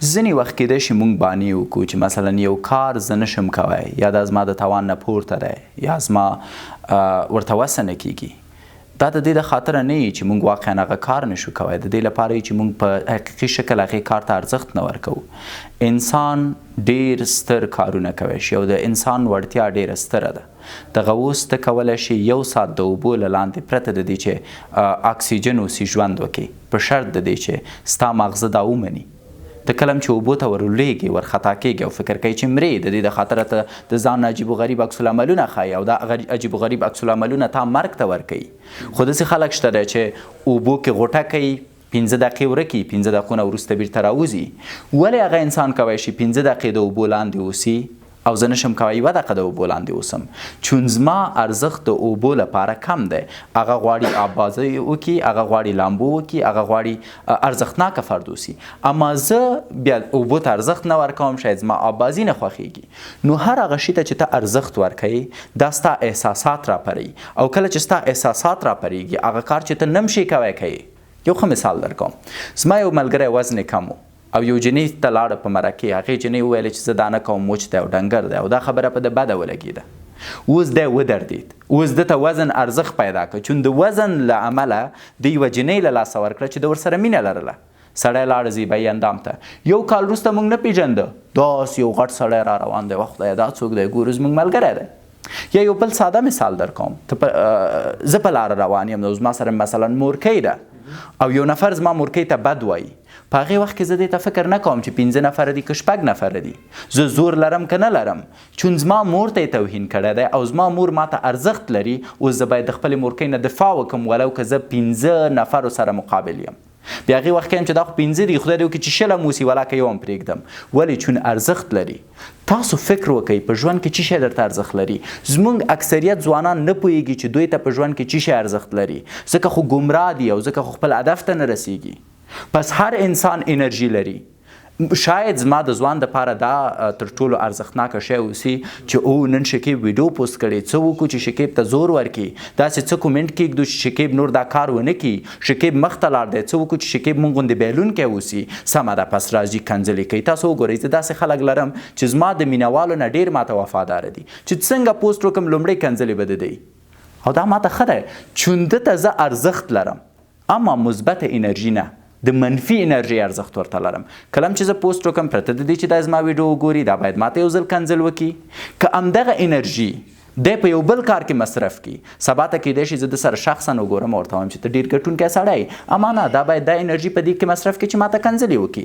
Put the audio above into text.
ځینې وخت کیدای شي موږ بانې وکړو چې مثلا یو کار زه نشم کوی یا دا زما د توان نه پورته دی یا زما ورته وسه نه کیږي دا د دې د خاطره نه وي چې موږ واقعا هغه کار نشو کوی د دې لپاره چې موږ په حقیقي شکل هغې کار ته ارزښت نه ورکوو انسان ډیر ستر کارونه کوی شي او د انسان وړتیا ډیره ستره ده دغه اوس ته کولی شي یو ساعت د اوبو له لاندې پرته د دې چې اکسیجن اوسي ژوند وکړي په شرط د دې چې ستا ماغزه دا ومني ته کله چې اوبو ته ورلویږي ورخطا کیږي او فکر کوي چې مرې د دې د خاطره ته د ځان عجیب و غریب عکس العملونه ښایي او دا عجیب و غریب عکس العملونه تا مرګ ته ورکوي خو داسې خلک شته دی چې اوبو کې غوټه کوي 15 دقیقې ورکي 15 دقیقونه وروسته بیرته راوځي ولې هغه انسان کولی شي 15 دقیقې د اوبو لاندې اوسي او زه نشم کوی یوه دقیقه د اوبو لاندې اوسم چون زما ارزښت د اوبو لپاره کم دی هغه غواړي آبازي وکړي هغه غواړي لامبو وکړي هغه غواړي ارزښتناکه فرد اوسي اما زه بیا اوبو ته ارزښت نه ورکوم شاید زما آبازي نه خوښیږي نو هر هغه شي ته چې ته ارزښت ورکوي دا ستا احساسات راپروي او کله چې ستا احساسات راپریږي هغه کار چې ته نه مشي کوی کوي یو ښه مثال در کوم زما یو ملګری وزن کم و او یو جنۍ ته لاړه په مرکې هغې جنۍ وویلې چې زه دا نه کوم موچ دی او ډنګر دی او دا خبره په د بده ولګېده اوس دی ودردید اوس ده ته وزن ارزښت پیدا کړ چون د وزن له امله د یوه جنۍ له لاسه ورکړه چې د ورسره مینه لرله سړی لاړه زیبایي اندام ته یو کال وروسته موږ نه پیژنده داسې یو غټ سړی را روان دی خدایه دا څوک دی ګورو زموږ ملګری دی یا یو بل ساده مثال در کوم زه په لاره روان یم نو زما سره مثلا مورکۍ ده او یو نفر زما مورکۍ ته بد وایي په هغې وخت کې زه دې ته فکر نه کوم چې 15 نفره دي که 6 نفره دي زه زور لرم که نه لرم چون زما مور ته یې توهین کړی دی او زما مور ماته ارزښت لري اوس زه باید د خپلې مورکۍ نه دفاع وکړم ولو که زه 15 نفرو سره مقابل یم بیا هغې وخت کې یم چې دا خو 15 دي خدای دې وکړي چې 6 هم اوسي ولاکه یو هم پرېږدم ولې چون ارزښت لري تاسو فکر وکئ په ژوند کې څه شی درته ارزښت لري زموږ اکثریت ځوانان نه پوهېږي چې دوی ته په ژوند کې څه شی ارزښت لري ځکه خو ګمراه دي او ځکه خو خپل هدف ته نه رسیږي پس هر انسان انرژي لري شاید زما د ځوان دپاره دا تر ټولو ارزښتناکه شی اوسي چې او نن شکیب ویډیو پوسټ کړی څه وکړو چې شکیب ته زور ورکړي داسې څه کومنټ کېږدو چې شکیب نور دا کار ونه کړي شکیب مخ ته لاړ دی څه وکړو چې شکیب مونږ غوندې بیلونکی اوسي سمه ده پس راځي کنځلې کوي تاسو وګورئ زه داسې خلک لرم چې زما د مینهوالو نه ډېر ماته وفاداره دي چې څنګه پوسټ وکړم لومړی کنځلې به د دی او دا ماته ښه دی چون ده ته زه ارزښت لرم اما مثبت انرژي نه د منفي انرژي ارزښت ورته لرم کله چې زه پوسټ وکړم پرته د دې چې دا زما ویډیو وګوري دا باید ماته یو ځل کنځل وکړي که همدغه انرژي دی په یو بل کار کې مصرف کړي سبا ته کیدای شي زه د سره شخصا وګورم او ورته وایم چې ته ډېر ګټونکی سړی اما نه دا باید دا انرژي په دې کې مصرف کړي چې ماته کنځلې وکړي